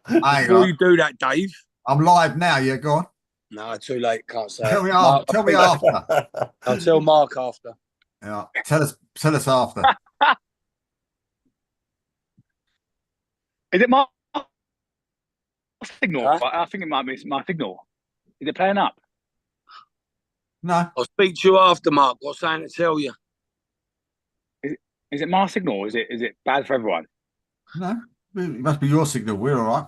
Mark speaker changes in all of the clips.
Speaker 1: Hang
Speaker 2: Before
Speaker 1: on.
Speaker 2: you do that, Dave.
Speaker 1: I'm live now. Yeah, go on.
Speaker 3: No, too late. Can't say
Speaker 1: Tell
Speaker 3: it.
Speaker 1: me
Speaker 3: Mark,
Speaker 1: after. Tell me after.
Speaker 3: I'll tell Mark after.
Speaker 1: Yeah. Tell us after.
Speaker 4: Is it my signal?
Speaker 3: Huh?
Speaker 4: I think it might be my signal. Is it playing up?
Speaker 1: No,
Speaker 2: I'll speak to you after, Mark. Got something to tell you.
Speaker 4: Is it my signal? Is it bad for everyone?
Speaker 1: no. It must be your signal. We're all right.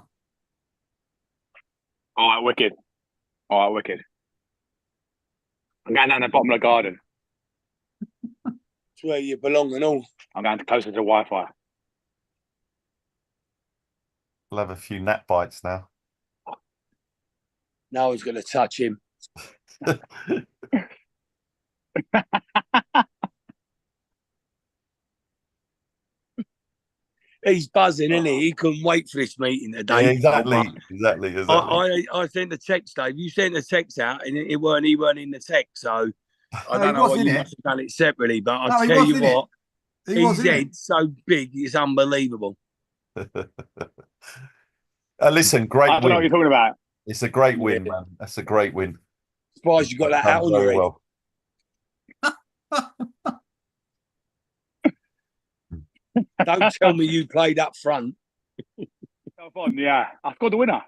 Speaker 4: All right, wicked. All right, wicked. I'm going down the bottom of the garden.
Speaker 3: It's where you belong and all.
Speaker 4: I'm going closer to Wi-Fi.
Speaker 5: We'll have a few nap bites now.
Speaker 3: No one's going to touch him. He's buzzing, isn't he? He couldn't wait for this meeting today.
Speaker 5: Yeah, exactly.
Speaker 2: I sent the text, Dave. You sent the text out, and he weren't in the text. So I
Speaker 1: No, he
Speaker 2: don't know
Speaker 1: was
Speaker 2: what
Speaker 1: in
Speaker 2: you
Speaker 1: it.
Speaker 2: must have done it separately. But
Speaker 1: No,
Speaker 2: I
Speaker 1: he
Speaker 2: tell
Speaker 1: was
Speaker 2: you
Speaker 1: in it.
Speaker 2: what,
Speaker 1: He was
Speaker 2: his
Speaker 1: in it.
Speaker 2: head's so big, it's unbelievable.
Speaker 5: Listen,
Speaker 4: I
Speaker 5: great
Speaker 4: don't know what you're
Speaker 5: win.
Speaker 4: talking about.
Speaker 5: It's a great win, man. That's a great win.
Speaker 3: Surprised you got that
Speaker 5: Done
Speaker 3: out on your
Speaker 5: very
Speaker 3: head.
Speaker 5: well.
Speaker 3: Don't tell me you played up front.
Speaker 4: So fun, yeah. I scored the winner.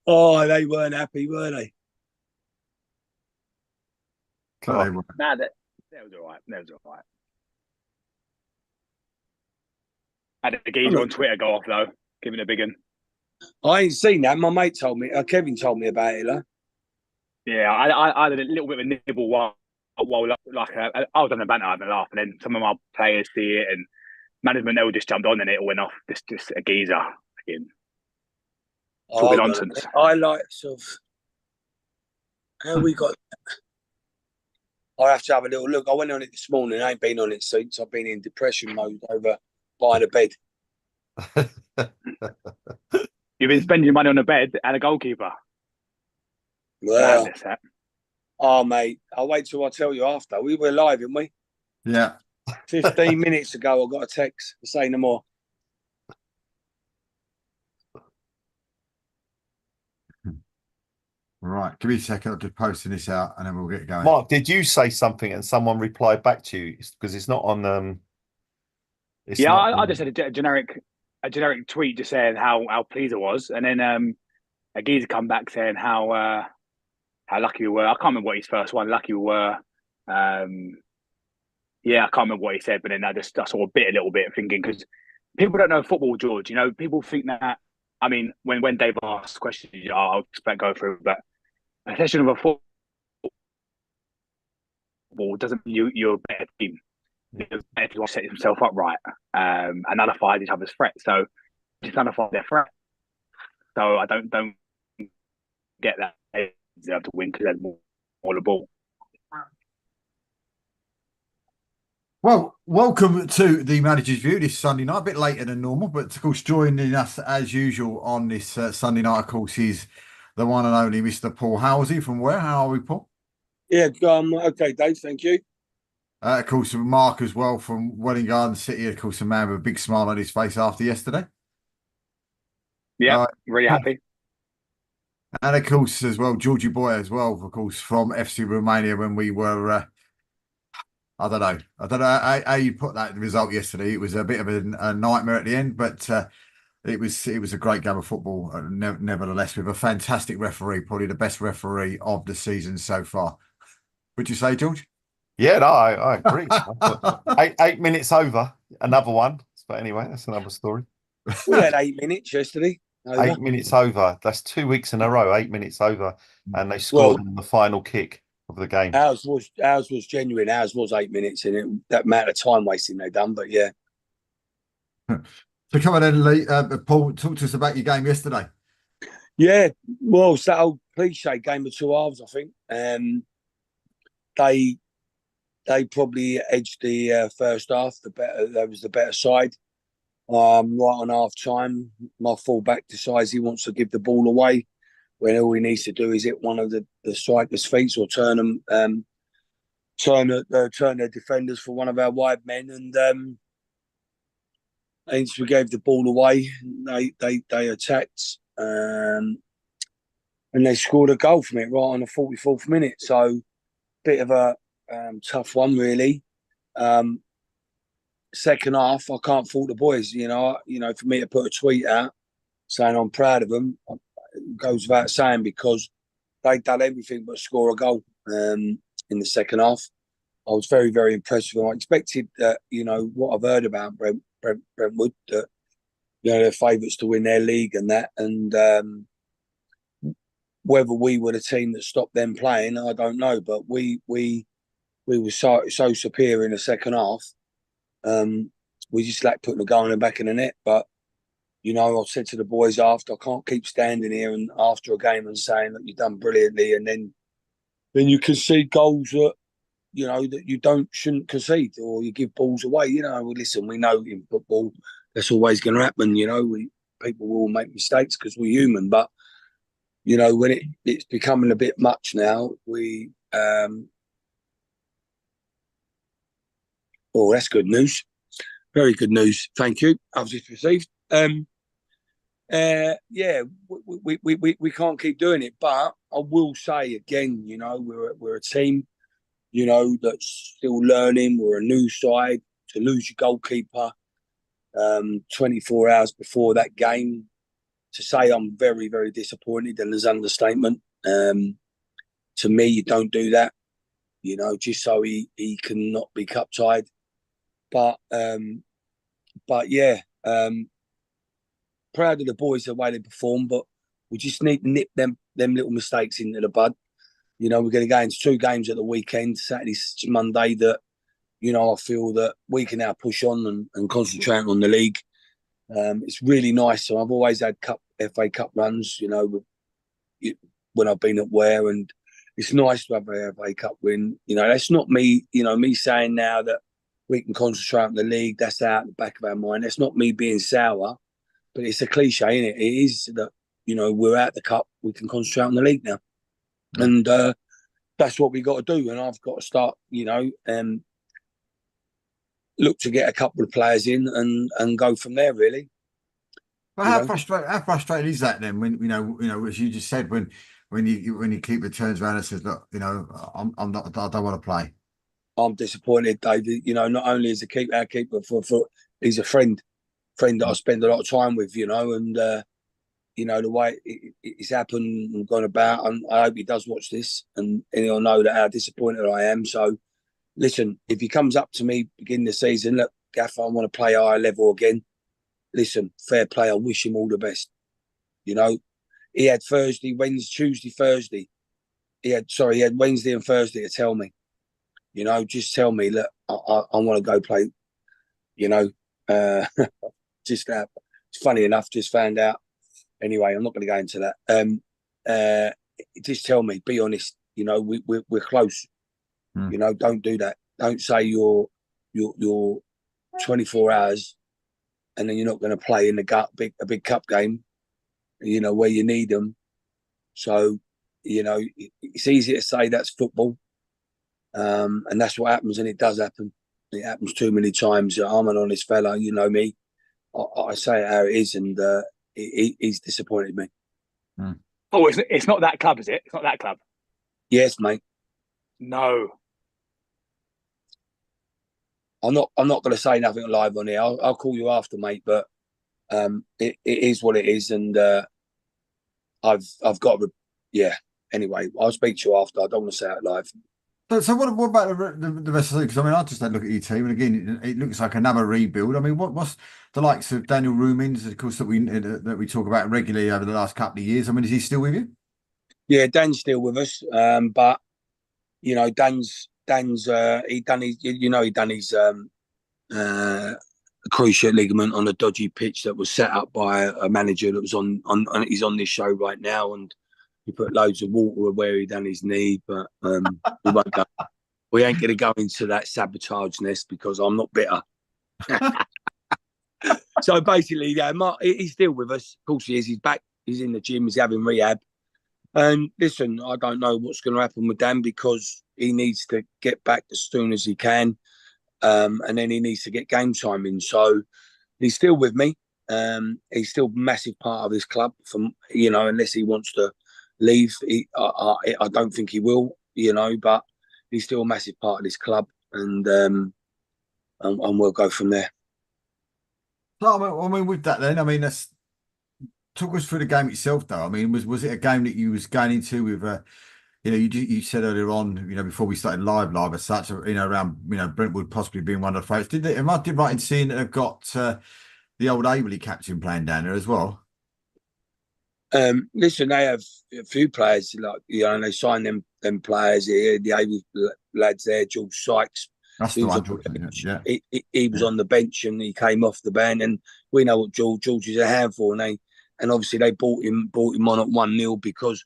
Speaker 3: Oh, they weren't happy, were they?
Speaker 1: Oh, they were.
Speaker 4: Nah, that was all right. That was all right. I had a geezer on Twitter go off though, giving a big one.
Speaker 3: I ain't seen that. My mate told me. Kevin told me about it, though.
Speaker 4: Yeah, I had a little bit of a nibble while I was having a banter, having a laugh, and then some of my players see it, and management they all just jumped on, and it all went off. Just a geezer again, talking nonsense.
Speaker 3: I like sort of how we got. I have to have a little look. I went on it this morning. I ain't been on it since. I've been in depression mode over buying a bed.
Speaker 4: You've been spending your money on a bed and a goalkeeper.
Speaker 3: Well,
Speaker 4: Madness, that.
Speaker 3: oh mate, I'll wait till I tell you after. We were live, didn't we?
Speaker 1: Yeah.
Speaker 3: 15 minutes ago, I got a text. Say no more.
Speaker 1: Right. Give me a second. I'm just posting this out, and then we'll get going.
Speaker 5: Mark, did you say something and someone replied back to you? Because it's not on.
Speaker 4: I just had a generic tweet just saying how pleased I was, and then a geezer come back saying how lucky we were. I can't remember what his first one. Lucky we were. Yeah, I can't remember what he said, but then I sort of bit a little bit, thinking because people don't know football, George. You know, people think that. I mean, when Dave asks questions, I'll expect go through, but a session of a football doesn't mean you're a better team. You're better to set himself up right and nullify each other's threats. So just nullify their threat. So I don't get that they deserve to win because they're more the ball.
Speaker 1: Well, welcome to the Manager's View this Sunday night. A bit later than normal, but of course, joining us as usual on this Sunday night, of course, is the one and only Mr. Paul Howsey from where? How are we, Paul?
Speaker 3: Yeah, okay, Dave, thank you.
Speaker 1: Of course, Mark as well from Welling Garden City. Of course, a man with a big smile on his face after yesterday.
Speaker 4: Yeah, really happy.
Speaker 1: And of course, as well, Georgie Boy as well, of course, from FC Romania when we were. I don't know how you put that result yesterday. It was a bit of a nightmare at the end, but it was a great game of football, nevertheless, with a fantastic referee, probably the best referee of the season so far. Would you say, George?
Speaker 5: Yeah, no, I agree. 8 minutes over, another one. But anyway, that's another story.
Speaker 3: We had 8 minutes yesterday.
Speaker 5: Over. 8 minutes over. That's 2 weeks in a row. 8 minutes over, and they scored on the final kick of the game.
Speaker 3: Ours was genuine. Ours was 8 minutes, and that amount of time wasting they done. But yeah.
Speaker 1: So come on then, Lee. Paul, talk to us about your game yesterday.
Speaker 3: Yeah, well, it's that old cliche game of two halves, I think. They probably edged the first half. That was the better side. Right on half time, my fullback decides he wants to give the ball away when all he needs to do is hit one of the striker's feet or turn turn their defenders for one of our wide men, and hence we gave the ball away. They attacked, and they scored a goal from it right on the 44th minute. So bit of a tough one, really. Second half, I can't fault the boys. For me to put a tweet out saying I'm proud of them, it goes without saying, because they done everything but score a goal in the second half. I was very, very impressed with them. I expected that, what I've heard about Brentwood, that they're favourites to win their league and that, and whether we were the team that stopped them playing, I don't know. But we were so superior in the second half. We just lacked putting a goal in the back of the net. But I said to the boys after, I can't keep standing here and after a game and saying that you've done brilliantly, and then you concede goals that that you shouldn't concede, or you give balls away. Listen, we know in football that's always going to happen. People will make mistakes because we're human, but when it's becoming a bit much now, oh, that's good news. Very good news. Thank you. I've just received. Yeah, we can't keep doing it, but I will say again, we're a team, that's still learning. We're a new side. To lose your goalkeeper 24 hours before that game, to say I'm very, very disappointed, and there's understatement. To me, you don't do that, just so he cannot be cup tied. But yeah, proud of the boys the way they perform, but we just need to nip them little mistakes into the bud. We're going to go into 2 games at the weekend, Saturday, Monday, that I feel that we can now push on and concentrate on the league. It's really nice. So I've always had FA Cup runs, when I've been at Ware, and it's nice to have a FA Cup win. That's not me, me saying now that we can concentrate on the league. That's out the back of our mind. That's not me being sour, but it's a cliche, isn't it? It is that, we're out the cup. We can concentrate on the league now. And that's what we got to do. And I've got to start, look to get a couple of players in and go from there, really.
Speaker 1: But how frustrating is that then? When as you just said, when you keep the turns around and says, look, I'm not, I don't want to play.
Speaker 3: I'm disappointed, David. Not only is our keeper for he's a friend that I spend a lot of time with. And the way it's happened and gone about, and I hope he does watch this, and he'll know that how disappointed I am. So, listen, if he comes up to me beginning the season, look, Gaffer, I want to play higher level again. Listen, fair play. I wish him all the best. He had Thursday, Wednesday, Tuesday, Thursday. He had Wednesday and Thursday to tell me. Just tell me, look, I want to go play. Just that. It's funny enough, just found out. Anyway, I'm not going to go into that. Just tell me, be honest. We're close. Don't do that. Don't say you're 24 hours and then you're not going to play in a big cup game, where you need them. So, it's easy to say that's football. And that's what happens, and it does happen. It happens too many times. I'm an honest fella, you know me. I say it how it is, and he's disappointed me.
Speaker 4: Oh, it's not that club, is it? It's not that club.
Speaker 3: Yes, mate.
Speaker 4: No.
Speaker 3: I'm not going to say nothing live on here. I'll call you after, mate. But it is what it is, and I've got to. Yeah. Anyway, I'll speak to you after. I don't want to say it live.
Speaker 1: So what about the rest of the? Because I just had a look at your team, and again, it looks like another rebuild. I mean, what's the likes of Daniel Roomins, of course, that we talk about regularly over the last couple of years? I mean, is he still with you?
Speaker 3: Yeah, Dan's still with us, but Dan's he done his cruciate ligament on a dodgy pitch that was set up by a manager that was on he's on this show right now, and he put loads of water where he done his knee, but we ain't going to go into that sabotage nest because I'm not bitter. So basically, yeah, he's still with us. Of course he is. He's back. He's in the gym. He's having rehab. And listen, I don't know what's going to happen with Dan because, he needs to get back as soon as he can, and then he needs to get game time in. So he's still with me. He's still a massive part of this club. From unless he wants to leave, I don't think he will. But he's still a massive part of this club, and we'll go from there.
Speaker 1: No, I mean, with that, then, I mean, that's talk us through the game itself, though. I mean, was it a game that you was going into with you said earlier on, before we started live as such, around, Brentwood possibly being one of the favourites. Am I right in seeing that they've got the old Averley captain playing down there as well?
Speaker 3: Listen, they have a few players, and they signed them players here. The Averley lads there, George Sykes.
Speaker 1: That's the one, George. Yeah.
Speaker 3: He was on the bench and he came off the bench, and we know what George is a handful, and obviously they brought him on at 1-0 because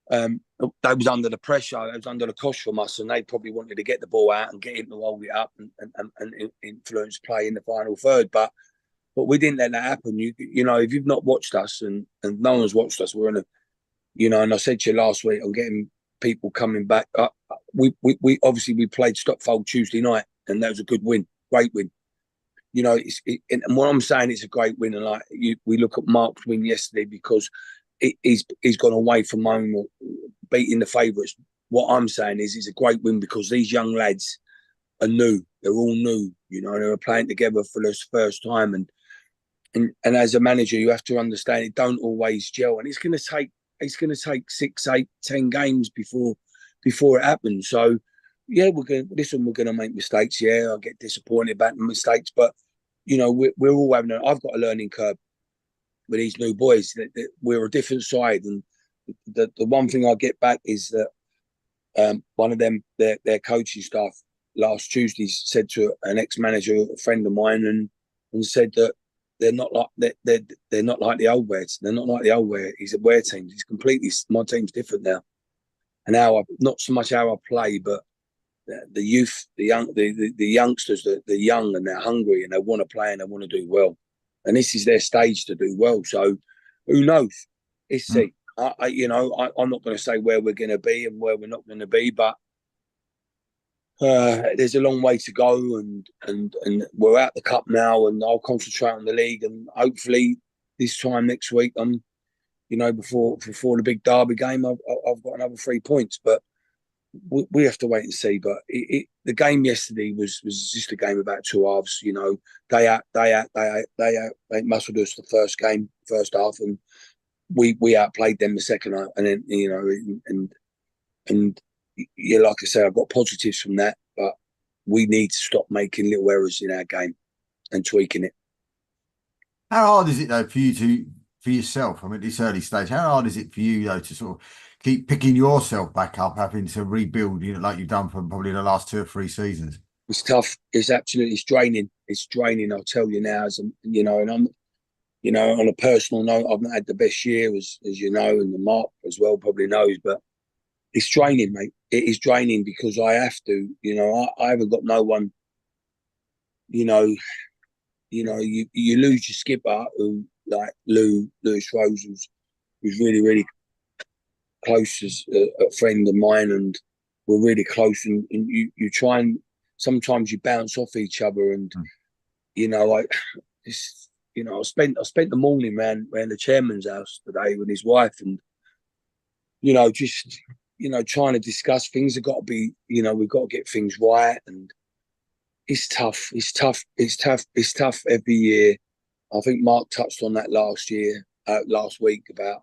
Speaker 3: they was under the pressure, they was under the cosh from us, and they probably wanted to get the ball out and get him to hold it up and influence play in the final third. But we didn't let that happen. If you've not watched us and no one's watched us, we're in a, and I said to you last week, I'm getting people coming back. We obviously we played Stopfold Tuesday night, and that was a good win, great win. And what I'm saying, it's a great win. And we look at Mark's win yesterday because he's gone away from home, beating the favourites. What I'm saying is it's a great win because these young lads are new. They're all new. They were playing together for the first time, and as a manager, you have to understand it don't always gel, and it's going to take 6, 8, 10 games before it happens. So yeah, we're going to make mistakes. Yeah, I get disappointed about the mistakes, but we're all having. I've got a learning curve with these new boys. That we're a different side, and the one thing I get back is that one of them, their coaching staff last Tuesday said to an ex-manager, a friend of mine, and said that they're not like they're not like the old Wears. They're not like the old Wear. He's a Wear team. He's completely, my team's different now, and not so much how I play, but the youth, the youngsters, they're young and they're hungry and they want to play and they want to do well, and this is their stage to do well. So who knows? Let's see. I'm not going to say where we're going to be and where we're not going to be, but there's a long way to go, and we're out the cup now, and I'll concentrate on the league, and hopefully this time next week, before the big derby game, I've got another 3 points, but we have to wait and see. But the game yesterday was just a game about two halves. They muscled us the first half, and we outplayed them the second half, and then and yeah, like I say, I've got positives from that, but we need to stop making little errors in our game and tweaking it.
Speaker 1: How hard is it though for yourself? I mean, at this early stage, how hard is it for you though to sort of keep picking yourself back up, having to rebuild, like you've done for probably the last 2 or 3 seasons?
Speaker 3: It's tough. It's draining. It's draining. I'll tell you now, and I'm, on a personal note, I've not had the best year, as and the Mark as well probably knows, but it's draining, mate. It is draining because I have to, I haven't got no one, you lose your skipper who, like Lewis Rose, who's really, really close, as a friend of mine, and we're really close, and you try and sometimes you bounce off each other, and I spent the morning around the chairman's house today with his wife, and just trying to discuss things. Have got to be, we've got to get things right, and it's tough. It's tough every year. I think Mark touched on that last week about,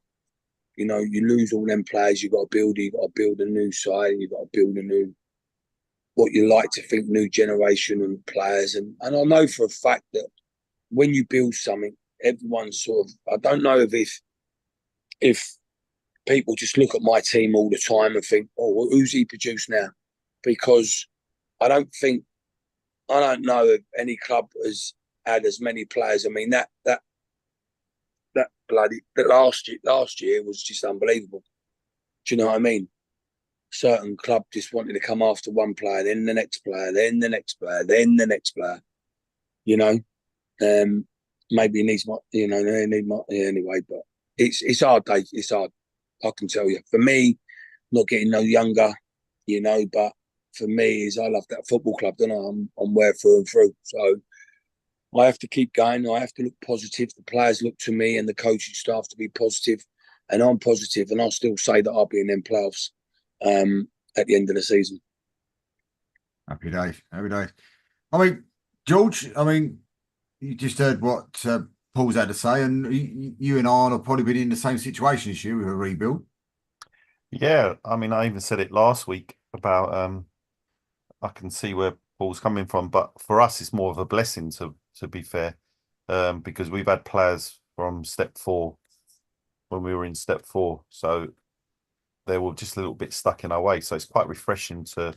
Speaker 3: you lose all them players. You've got to build a new side, and you've got to build a new, what you like to think, new generation and players. And I know for a fact that when you build something, everyone's sort of, I don't know if people just look at my team all the time and think, oh, well, who's he produced now? Because I don't know if any club has had as many players. I mean, that last year was just unbelievable. Do you know what I mean? Certain club just wanted to come after one player, then the next player, then the next player, then the next player. Maybe he needs anyway, but it's hard, Dave. It's hard. I can tell you. For me, not getting no younger, but for me is I love that football club, don't I? I'm where through and through. So I have to keep going. I have to look positive. The players look to me and the coaching staff to be positive, and I'm positive, and I'll still say that I'll be in them playoffs at the end of the season.
Speaker 1: Happy days. Happy days. I mean, George, I mean, you just heard what Paul's had to say, and you and I have probably been in the same situation as you with a rebuild.
Speaker 5: Yeah, I mean, I even said it last week about I can see where Paul's coming from, but for us, it's more of a blessing to be fair, because we've had players from step 4 when we were in step 4, so they were just a little bit stuck in our way. So it's quite refreshing to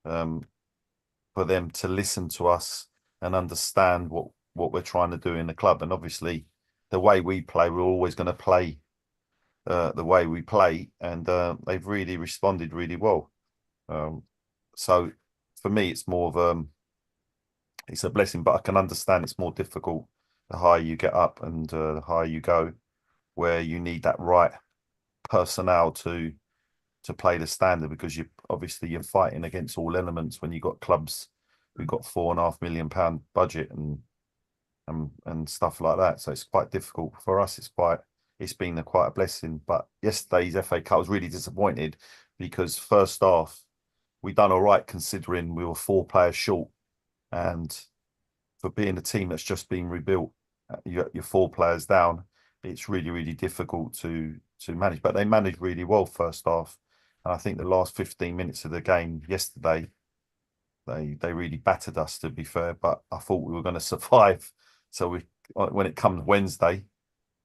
Speaker 5: for them to listen to us and understand what we're trying to do in the club. And obviously, the way we play, we're always going to play the way we play, and they've really responded really well. So for me, it's more of it's a blessing, but I can understand it's more difficult the higher you get up and the higher you go, where you need that right personnel to play the standard, because you're fighting against all elements when you've got clubs who've got £4.5 million budget and stuff like that. So it's quite difficult for us. It's been quite a blessing. But yesterday's FA Cup, I was really disappointed because first half we done all right considering we were 4 players short, and for being a team that's just been rebuilt, you're 4 players down. It's really, really difficult to manage. But they managed really well first half, and I think the last 15 minutes of the game yesterday, they really battered us, to be fair. But I thought we were going to survive. So when it comes Wednesday,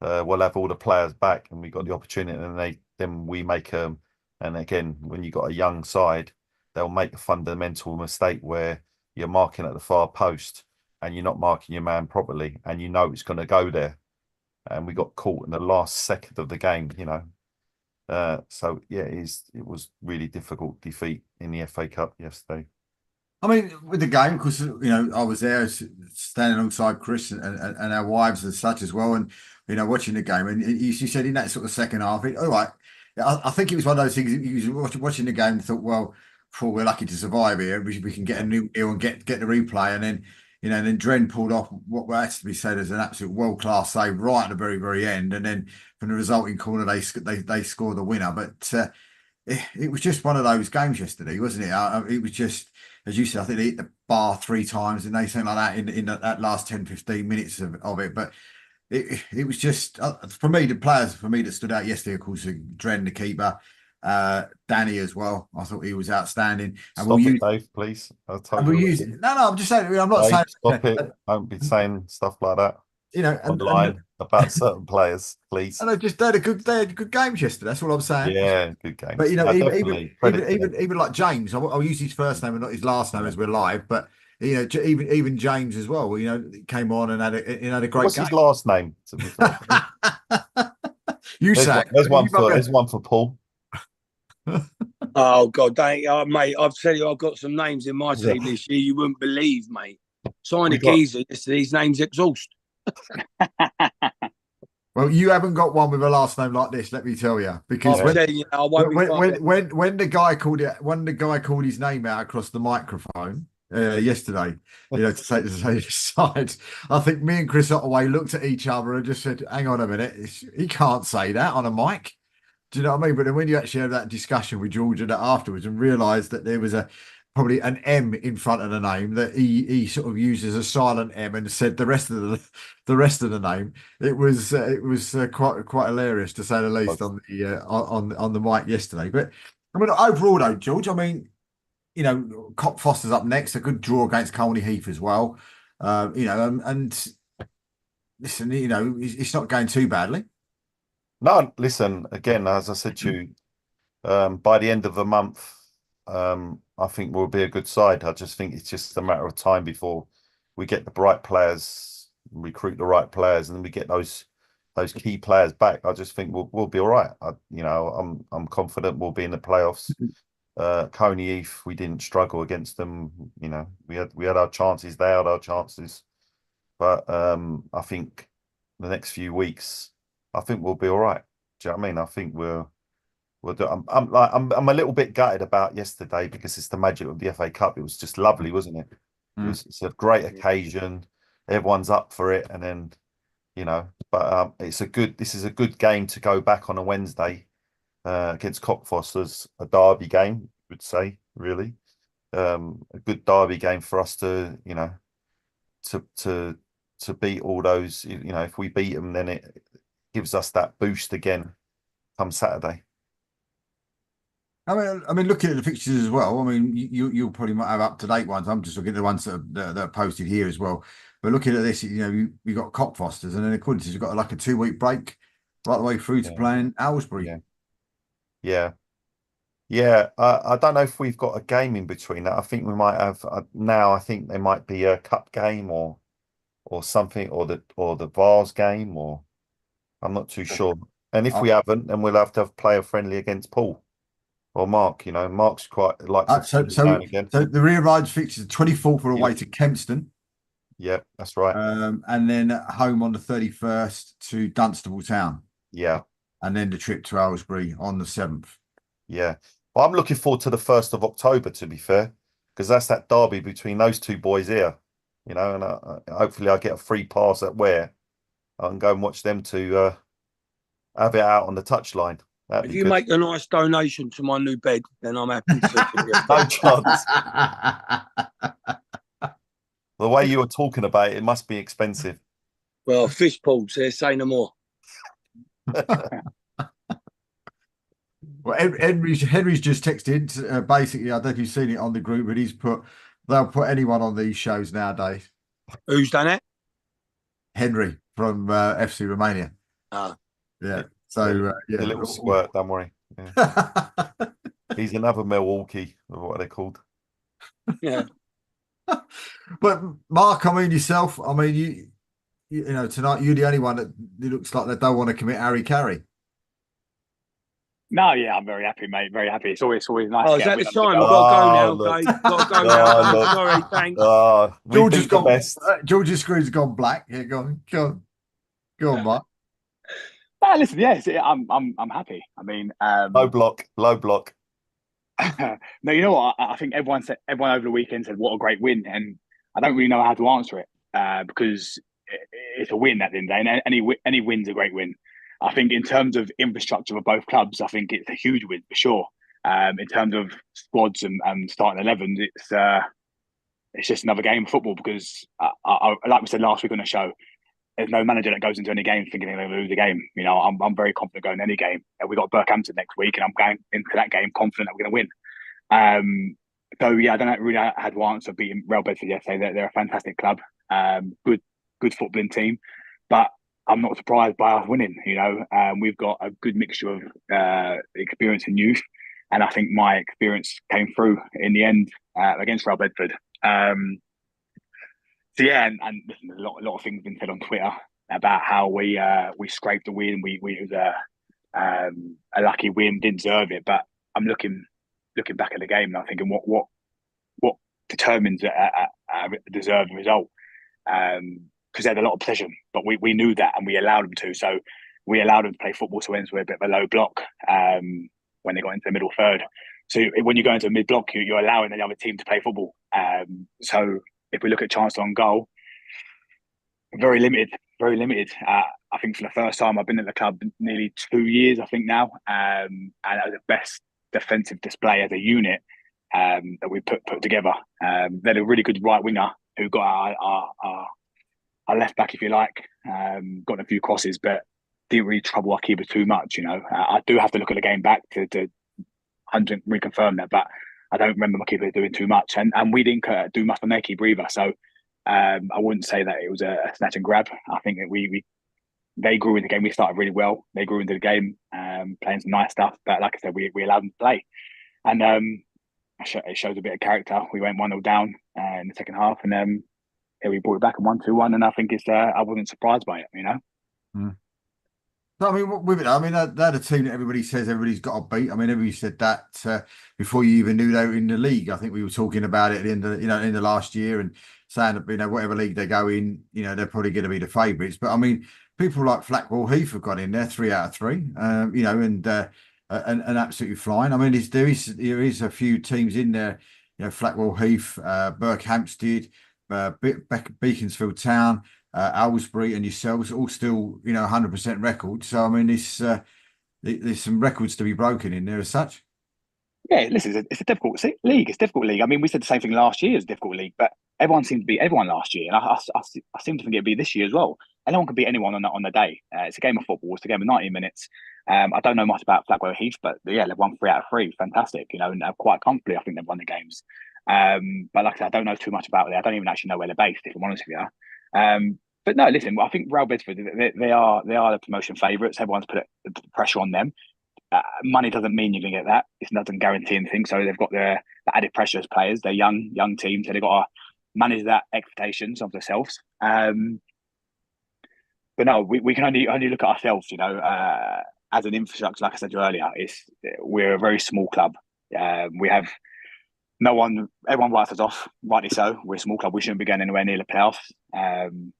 Speaker 5: we'll have all the players back, and we got the opportunity, and then we make and again, when you got a young side, they'll make a fundamental mistake where you're marking at the far post and you're not marking your man properly, and you know it's going to go there. And we got caught in the last second of the game, So yeah, it was really difficult defeat in the FA Cup yesterday.
Speaker 1: I mean, with the game, because I was there standing alongside Chris and our wives and such as well, and watching the game. And you said in that sort of second half, all right, I think it was one of those things. You was watching the game and thought, well, we're lucky to survive here. We can get a new deal and get the replay, and then and then Dren pulled off what has to be said as an absolute world class save right at the very very end, and then from the resulting corner they scored the winner. But it was just one of those games yesterday, wasn't it? It was just, as you said, I think they hit the bar 3 times and they something like that in that last 10, 15 minutes of it. But it was just, for me, the players for me that stood out yesterday, of course, Dren, the keeper, Danny as well. I thought he was outstanding. And
Speaker 5: Stop it, Dave, please. I told you.
Speaker 1: No, I'm just saying, I'm not
Speaker 5: Dave,
Speaker 1: saying.
Speaker 5: stop it. Don't be saying stuff like that.
Speaker 1: And
Speaker 5: Online about certain players, please.
Speaker 1: And they had good games yesterday. That's all I'm saying.
Speaker 5: Yeah, good games.
Speaker 1: But
Speaker 5: even
Speaker 1: like James, I'll use his first name and not his last name as we're live. But even James as well. Came on and had a great game.
Speaker 5: What's his last name? To be fair? There's one for Paul.
Speaker 3: Oh God, mate! I've tell you, I've got some names in my team this year. You wouldn't believe, mate. Sign a geezer. His name's Exhaust.
Speaker 1: Well, you haven't got one with a last name like this, let me tell you. Because when the guy called his name out across the microphone yesterday, to say his side, I think me and Chris Ottaway looked at each other and just said, "Hang on a minute, he can't say that on a mic." Do you know what I mean? But then when you actually have that discussion with Georgia afterwards and realised that there was probably an M in front of the name, that he sort of uses a silent M and said the rest of the name. It was quite hilarious, to say the least, on the mic yesterday. But I mean, overall though, George, I mean, Cop Foster's up next, a good draw against Colney Heath as well. And listen, it's not going too badly.
Speaker 5: No, listen, again, as I said to you, by the end of the month, I think we'll be a good side. I just think it's just a matter of time before we get the right players, recruit the right players, and then we get those key players back. I just think we'll be all right. I'm confident we'll be in the playoffs. Coney Heath, we didn't struggle against them. We had our chances. They had our chances, but I think the next few weeks, I think we'll be all right. Do you know what I mean? I think we'll I'm a little bit gutted about yesterday because it's the magic of the FA Cup. It was just lovely, wasn't it? It's a great occasion. Everyone's up for it, and then but this is a good game to go back on a Wednesday against Cockfosters, a derby game, I would say, really. A good derby game for us to, to beat all those. If we beat them, then it gives us that boost again come Saturday.
Speaker 1: I mean, looking at the fixtures as well. I mean, you'll probably might have up to date ones. I'm just looking at the ones that are posted here as well. But looking at this, you got Cockfosters, and then according to you've got like a 2-week break right the way through to playing Aylesbury.
Speaker 5: Yeah. I don't know if we've got a game in between that. I think we might have now. I think there might be a cup game or something, or the Vars game, or I'm not too sure. And if we haven't, then we'll have to play a friendly against Paul or Mark. Mark's quite likes
Speaker 1: so
Speaker 5: again.
Speaker 1: So the rearranged fixtures: 24th are away to Kempston.
Speaker 5: Yeah, that's right.
Speaker 1: And then at home on the 31st to Dunstable Town.
Speaker 5: Yeah.
Speaker 1: And then the trip to Aylesbury on the 7th.
Speaker 5: Yeah. Well, I'm looking forward to the 1st of October, to be fair, because that's that derby between those two boys here, and hopefully I get a free pass at Ware. I can go and watch them two have it out on the touchline. That'd
Speaker 3: If
Speaker 5: be
Speaker 3: you
Speaker 5: good.
Speaker 3: make a nice donation to my new bed, then I'm happy to.
Speaker 5: No chance. The way you were talking about it, it must be expensive.
Speaker 3: Well, fish pools, say no more.
Speaker 1: Well, Henry's just texted. Basically, I don't know if you've seen it on the group, but they'll put anyone on these shows nowadays.
Speaker 3: Who's done it?
Speaker 1: Henry from FC Romania. Yeah. So
Speaker 5: the little squirt. Don't worry. Yeah. He's another Milwaukee, or what are they called?
Speaker 3: Yeah.
Speaker 1: But Mark, I mean yourself. I mean tonight you're the only one that it looks like they don't want to commit Harry Carey.
Speaker 4: No, yeah, I'm very happy, mate. Very happy. It's always nice.
Speaker 3: Oh, is that the time? I've got to go now, Dave. Got to go now. Dave. Sorry, thanks.
Speaker 1: George's screen's gone black. Yeah, go on, Mark.
Speaker 4: Listen, yes, I'm happy. I mean,
Speaker 5: low block.
Speaker 4: No, you know what? I think everyone over the weekend said what a great win, and I don't really know how to answer it because it's a win at the end of the day, and any win's a great win. I think in terms of infrastructure for both clubs, I think it's a huge win for sure. In terms of squads and starting 11s, it's just another game of football because, like we said last week on the show, there's no manager that goes into any game thinking they're going to lose a game. I'm very confident going any game. We got Berkhamsted next week, and I'm going into that game confident that we're going to win. So yeah, I don't really had to answer beating Real Bedford yesterday. They're a fantastic club, good footballing team, but I'm not surprised by us winning. We've got a good mixture of experience and youth, and I think my experience came through in the end against Real Bedford. So yeah, and listen, a lot of things been said on Twitter about how we scraped the win. We was a lucky win, didn't deserve it. But I'm looking back at the game and I'm thinking what determines a deserved result. Because they had a lot of possession, but we knew that and we allowed them to. So we allowed them to play football to ends with a bit of a low block when they got into the middle third. So when you go into a mid block, you're allowing the other team to play football. So if we look at chance on goal, very limited. I think for the first time I've been at the club nearly 2 years, I think now, and that was the best defensive display as a unit that we put together. They had a really good right winger who got our left back, if you like, got a few crosses, but didn't really trouble our keeper too much. I do have to look at the game back to reconfirm that, but I don't remember my keeper doing too much, and we didn't do much on their keeper either. So I wouldn't say that it was a snatch and grab. I think that they grew in the game. We started really well. They grew into the game, playing some nice stuff. But like I said, we allowed them to play, and it shows a bit of character. We went 1-0 down in the second half, and we brought it back and 1-2-1. And I think I wasn't surprised by it.
Speaker 1: No, I mean, with it, I mean, they're a team that everybody says everybody's got to beat. I mean, everybody said that before you even knew they were in the league. I think we were talking about it at the end of, in the last year and saying that, whatever league they go in, they're probably going to be the favourites. But I mean, people like Flackwell Heath have got in there 3 out of 3, and and absolutely flying. I mean, there is a few teams in there, Flackwell Heath, Berkhamsted, Beaconsfield Town, Aylesbury, and yourselves all still 100% record. So I mean, there's some records to be broken in there as such.
Speaker 4: Yeah, listen, it's a difficult league. It's a difficult league. I mean, we said the same thing last year. It's a difficult league, but everyone seemed to beat everyone last year, and I seem to think it'd be this year as well. Anyone can beat anyone on the day. It's a game of football. It's a game of 90 minutes. I don't know much about Flackwell Heath, but yeah, they've won 3 out of 3. Fantastic, and quite comfortably. I think they've won the games. But like I said, I don't know too much about it. I don't even actually know where they're based, if I'm honest with you. But no, listen, I think Real Bedford, they are the promotion favourites. Everyone's put pressure on them. Money doesn't mean you're going to get that. It doesn't guarantee anything. So they've got the added pressure as players. They're young teams, so they've got to manage that expectations of themselves. But no, we can only look at ourselves. As an infrastructure, like I said earlier, we're a very small club. We have no one. Everyone writes us off, rightly so. We're a small club. We shouldn't be going anywhere near the playoffs.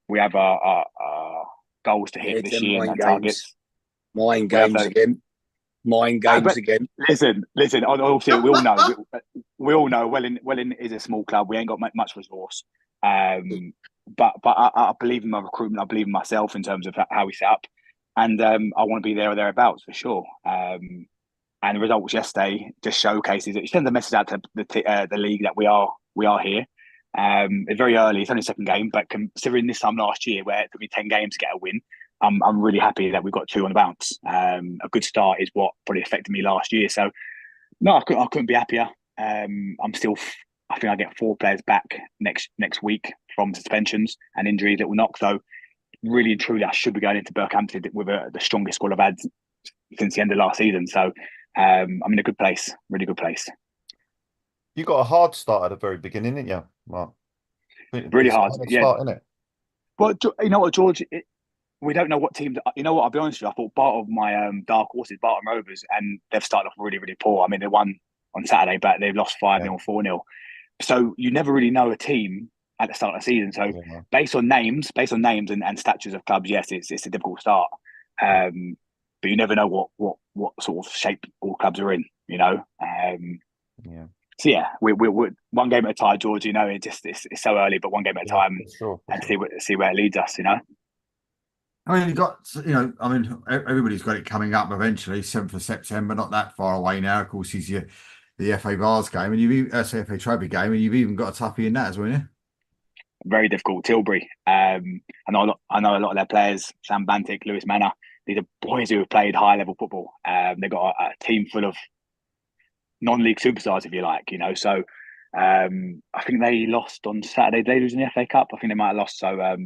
Speaker 4: We have our goals to hit this year and targets.
Speaker 3: Mind games again. Mind games again.
Speaker 4: Listen. Obviously, we all know. We all know. Welling is a small club. We ain't got much resource. But I believe in my recruitment. I believe in myself in terms of how we set up, and I want to be there or thereabouts for sure. And the results yesterday just showcases it. It sends a message out to the league that we are here. It's very early. It's only the second game, but considering this time last year where it took me 10 games to get a win, I'm really happy that we've got 2 on the bounce. A good start is what probably affected me last year. So no, I couldn't be happier. I think I get 4 players back next week from suspensions and injuries that will knock. So really and truly, I should be going into Berkhamsted with the strongest squad I've had since the end of last season. So I'm in a good place, really good place.
Speaker 5: You got a hard start at the very beginning, didn't you, Mark?
Speaker 4: Really hard, yeah.
Speaker 5: Start, innit?
Speaker 4: Well, you know what, George? We don't know what teams. You know what? I'll be honest with you. I thought part of my dark horses, Barton Rovers, and they've started off really, really poor. I mean, they won on Saturday, but they've lost 5-0, 4-0. So you never really know a team at the start of the season. So based on names and statures of clubs, yes, it's a difficult start. But you never know what sort of shape all clubs are in. So yeah, we're one game at a time, George. It's so early, but one game at a time, for sure. See where it leads us.
Speaker 1: I mean, everybody's got it coming up eventually, 7th of September, not that far away now. Of course, is the FA Vars game, and FA Trophy game, and you've even got a toughie in that as well, yeah?
Speaker 4: Very difficult. Tilbury. I know a lot of their players, Sam Bantic, Lewis Manor. These are boys who have played high-level football. They've got a team full of non-league superstars, if you like, So I think they lost on Saturday. Did they lose in the FA Cup? I think they might have lost. So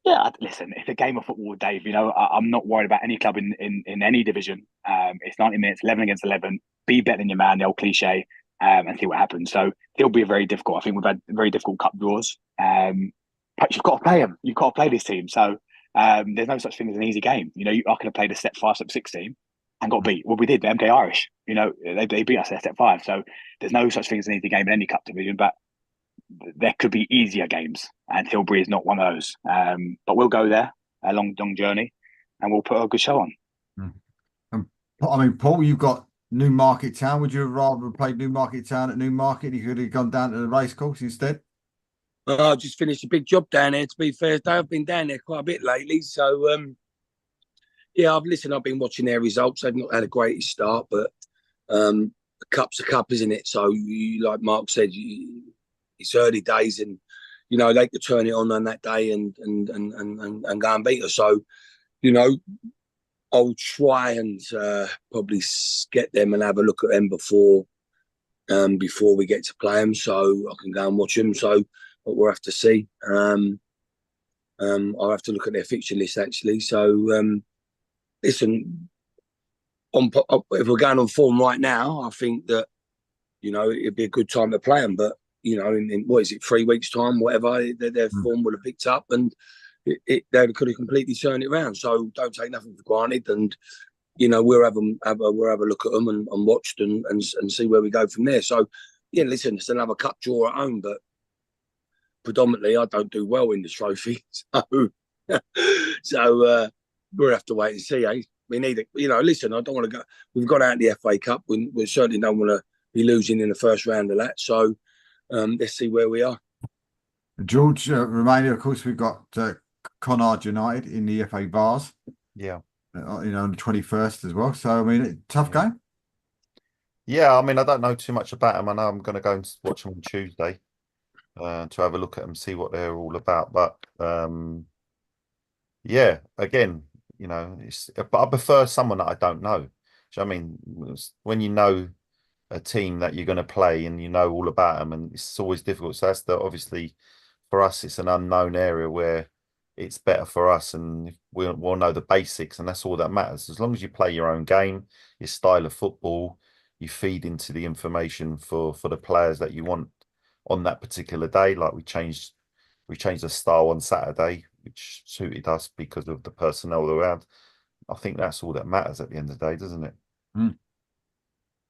Speaker 4: yeah, listen, it's a game of football, Dave. I'm not worried about any club in any division. It's 90 minutes, 11 against 11. Be better than your man, the old cliche, and see what happens. So it'll be very difficult. I think we've had very difficult cup draws. But you've got to play them. You've got to play this team. So there's no such thing as an easy game. I could have played a step 5, step 6 team and got beat. Well, we did, the MK Irish. They beat us at step 5. So there's no such thing as an easy game in any cup division. But there could be easier games, and Tilbury is not one of those. But we'll go there, a long journey, and we'll put a good show on.
Speaker 1: I mean, Paul, you've got Newmarket Town. Would you have rather played Newmarket Town at Newmarket? You could have gone down to the racecourse instead.
Speaker 3: I just finished a big job down there. To be fair, I've been down there quite a bit lately. So yeah, I've been watching their results. They've not had a great start, but the cup's a cup, isn't it? So like Mark said, it's early days, and they could turn it on that day and go and beat us. So I'll try and probably get them and have a look at them before we get to play them, so I can go and watch them. So but we'll have to see. I'll have to look at their fixture list actually. So listen, if we're going on form right now, I think that it'd be a good time to play them. But in what is it, 3 weeks' time, whatever, their form will have picked up, and they could have completely turned it around. So don't take nothing for granted, and we'll have a look at them and watched and see where we go from there. So yeah, listen, it's another cup draw at home, but predominantly I don't do well in the trophy, so we'll have to wait and see, eh? We need it. You know, listen, I don't want to go. We've got out the FA Cup. We certainly don't want to be losing in the first round of that. So let's see where we are.
Speaker 1: George, Romania, of course, we've got Connacht United in the FA Bars.
Speaker 5: Yeah.
Speaker 1: On the 21st as well. So, I mean, tough game.
Speaker 5: Yeah, I mean, I don't know too much about them. I know I'm going to go and watch them on Tuesday to have a look at them, see what they're all about. But yeah, again, but I prefer someone that I don't know. Do you know what I mean? When you know a team that you're going to play and you know all about them, and it's always difficult. So that's obviously for us, it's an unknown area where it's better for us, and we'll know the basics, and that's all that matters. As long as you play your own game, your style of football, you feed into the information for the players that you want on that particular day. Like we changed the style on Saturday, which suited us because of the personnel around. I think that's all that matters at the end of the day, doesn't it?
Speaker 1: Mm.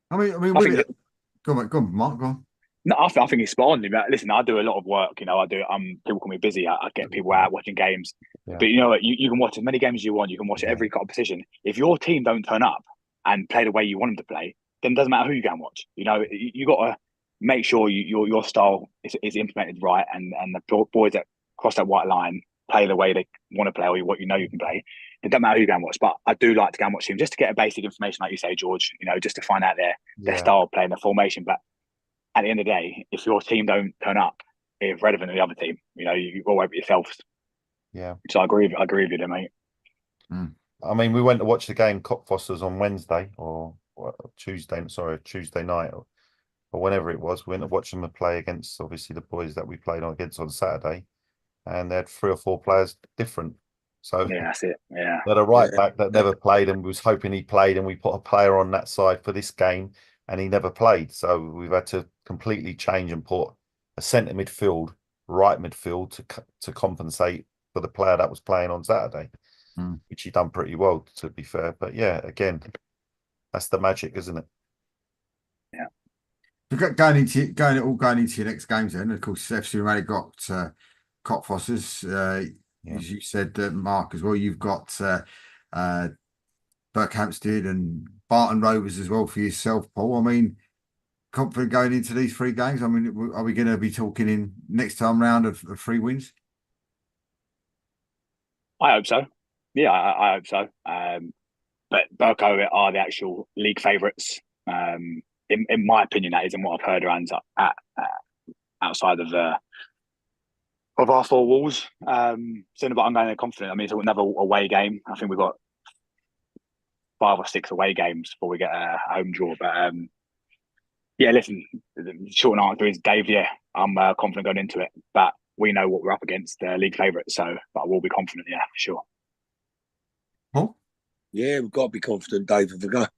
Speaker 1: I mean, go on, Mark, go on.
Speaker 4: No, I think it's spot on. Listen, I do a lot of work. People call me busy. I get people out watching games.
Speaker 5: Yeah.
Speaker 4: But you know what? You can watch as many games as you want. You can watch every competition. If your team don't turn up and play the way you want them to play, then it doesn't matter who you go and watch. You got to make sure your style is implemented right, and the boys that cross that white line play the way they want to play, or what you can play. It doesn't matter who you go and watch, but I do like to go and watch them just to get a basic information, like you say, George. Just to find out their style of play and their formation. But at the end of the day, if your team don't turn up, it's relevant to the other team. You go over yourselves.
Speaker 5: Yeah.
Speaker 4: So I agree with you there, mate.
Speaker 1: Mm.
Speaker 5: I mean, we went to watch the game Cockfosters on Wednesday or Tuesday night or whenever it was. We went to watch them play against obviously the boys that we played against on Saturday, and they had 3 or 4 players different. So
Speaker 4: yeah, that's it. Yeah,
Speaker 5: they had a right back that never played and was hoping he played, and we put a player on that side for this game, and he never played. So we've had to completely change and put a centre midfield, right midfield to compensate for the player that was playing on Saturday, which he done pretty well, to be fair. But yeah, again, that's the magic, isn't it?
Speaker 1: Yeah. Going into your next games, then of course FC Romania got Cockfosters. As you said, Mark, as well. You've got Berkhamsted and Barton Rovers as well for yourself, Paul. I mean, confident going into these 3 games. I mean, are we going to be talking in next time round of 3 wins?
Speaker 4: I hope so. Yeah, I hope so. But Burko are the actual league favourites. In my opinion, that is, and what I've heard around outside of our 4 walls. But I'm going confident. I mean, it's another away game. I think we've got 5 or 6 away games before we get a home draw. But yeah, listen, the short answer is, Dave, yeah, I'm confident going into it. But we know what we're up against, league favourites. So, but I will be confident, yeah, for sure.
Speaker 1: Paul?
Speaker 3: Yeah, we've got to be confident, Dave. If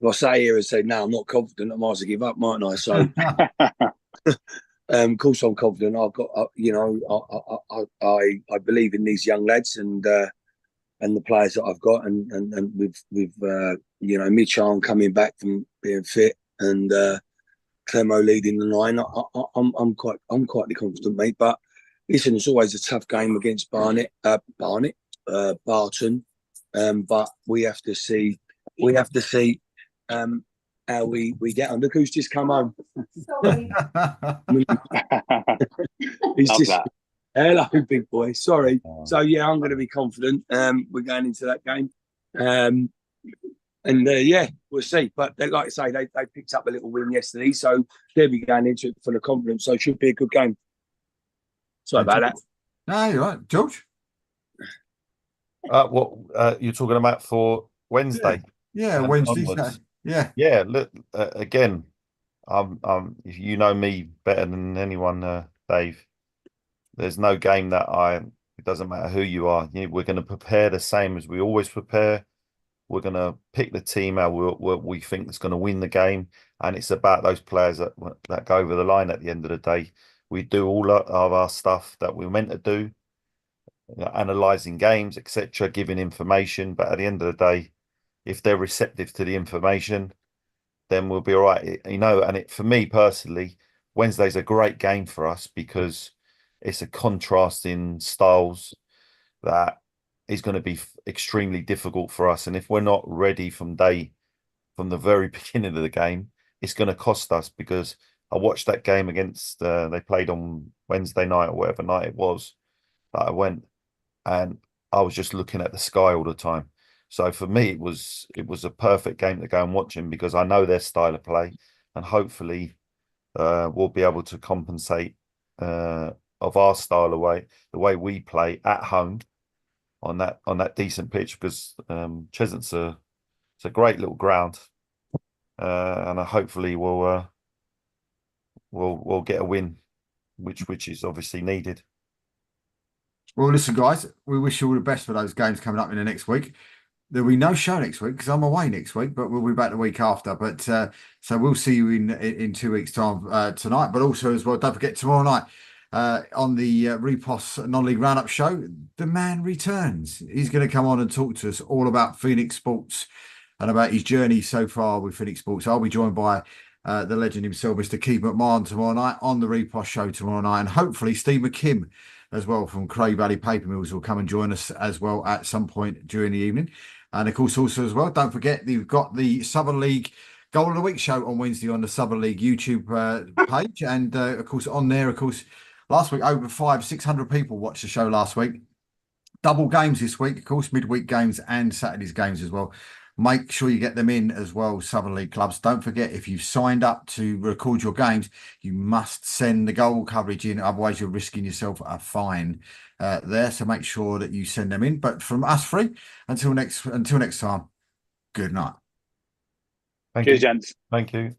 Speaker 3: I say here and say, no, I'm not confident, I might as well give up, mightn't I? So, of course, I'm confident. I've got, I believe in these young lads and the players that I've got, and with Mitch Arm coming back from being fit, and Clemo leading the line. I'm quite confident, mate. But listen, it's always a tough game against Barton. But we have to see how we get on. Look who's just come home.
Speaker 6: Sorry.
Speaker 3: He's
Speaker 4: Love
Speaker 3: just
Speaker 4: that.
Speaker 3: hello, big boy. Sorry. So yeah, I'm going to be confident. We're going into that game, and yeah, we'll see. But like I say, they picked up a little win yesterday, so they'll be going into it full of confidence. So it should be a good game. Sorry about that.
Speaker 1: No, you're right, George.
Speaker 5: What you're talking about for Wednesday?
Speaker 1: Yeah,
Speaker 5: and
Speaker 1: Wednesday.
Speaker 5: onwards.
Speaker 1: Yeah.
Speaker 5: Look, again, if you know me better than anyone, Dave. There's no game that it doesn't matter who you are. We're going to prepare the same as we always prepare. We're going to pick the team out we think is going to win the game, and it's about those players that go over the line at the end of the day. We do all of our stuff that we're meant to do, analysing games, etc., giving information. But at the end of the day, if they're receptive to the information, then we'll be all right. And for me personally, Wednesday's a great game for us because it's a contrast in styles that is going to be extremely difficult for us. And if we're not ready from the very beginning of the game, it's going to cost us, because I watched that game against, they played on Wednesday night or whatever night it was that I went, and I was just looking at the sky all the time. So for me, it was a perfect game to go and watch him, because I know their style of play, and hopefully we'll be able to compensate of our style of way, the way we play at home on that decent pitch, because Cheshunt's it's a great little ground, and hopefully we'll get a win, which is obviously needed.
Speaker 1: Well, listen, guys, we wish you all the best for those games coming up in the next week. There'll be no show next week because I'm away next week, but we'll be back the week after. But so we'll see you in 2 weeks' time tonight. But also as well, don't forget tomorrow night on the Repos non-league roundup show, the man returns. He's going to come on and talk to us all about Phoenix Sports and about his journey so far with Phoenix Sports. I'll be joined by the legend himself, Mr. Keith McMahon, tomorrow night on the Repos show tomorrow night, and hopefully Steve McKim as well from Craig Valley Paper Mills will come and join us as well at some point during the evening. And of course, also as well, don't forget you've got the Southern League Goal of the Week show on Wednesday on the Southern League YouTube page, and of course on there, of course, last week over 500-600 people watched the show last week. Double games this week, of course, midweek games and Saturday's games as well. Make sure you get them in as well, Southern League clubs. Don't forget, if you've signed up to record your games, you must send the goal coverage in. Otherwise, you're risking yourself a fine there. So make sure that you send them in. But from us three, until next time, good night.
Speaker 5: Thank
Speaker 4: Cheers,
Speaker 5: you.
Speaker 4: gents.
Speaker 5: Thank you.